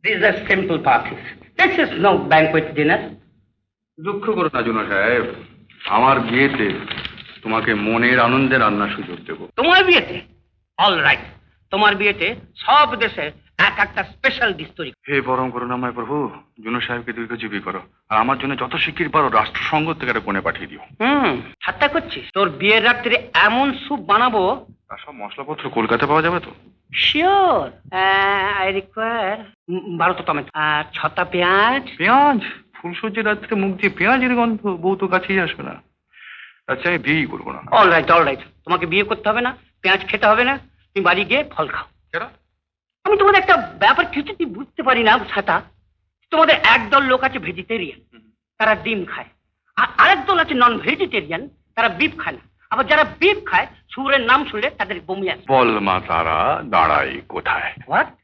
These are simple parties. This is no banquet dinner. দুঃখ করো না জুনা সাহেব, আমার বিয়েতে তোমাকে মনের আনন্দে রান্নার সুযোগ দেবো। তোমার বিয়েতে? অল রাইট, তোমার বিয়েতে সব দেশে এক একটা স্পেশাল ডিশ তৈরি। হে পরম করুণাময় প্রভু, জুনা সাহেবকে দীর্ঘজীবী করো, আর আমার জন্য যত শিগগির পারো রাষ্ট্রসংঘ থেকে একটা কোণে পাঠিয়ে দিও। ঠাট্টা করছিস? তোর বিয়ের রাত্রে এমন স্যুপ বানাবো। আর সব মশলাপত্র কলকাতা পাওয়া যাবে তো? শিওর। আই রিকোয়ার 12টা টমেটো আর 6টা পেঁয়াজ। পেঁয়াজ? ফুলসজ্জির রাত্রে মুখ দিয়ে পেঁয়াজের গন্ধ, বউ তো কাছেই আসবে না। আচ্ছা, আমি বিয়েই করবো না। অল রাইট, তোমাকে বিয়ে করতে হবে না, পেঁয়াজ খেতে হবে না, তুমি বাড়ি গিয়ে ফল খাও। কেন? আমি তোমাদের একটা ব্যাপার কিছুতে বুঝতে পারি না ছাতা। তোমাদের একদল লোক আছে ভেজিটেরিয়ান, তারা ডিম খায়, আর আরেক দল আছে নন ভেজিটেরিয়ান, তারা বিফ খায় না। আবার যারা বিফ খায়, সুরের নাম শুনলে তাদের বমি আসে। বল মা তারা দাঁড়াই কোথায়? হোয়াট?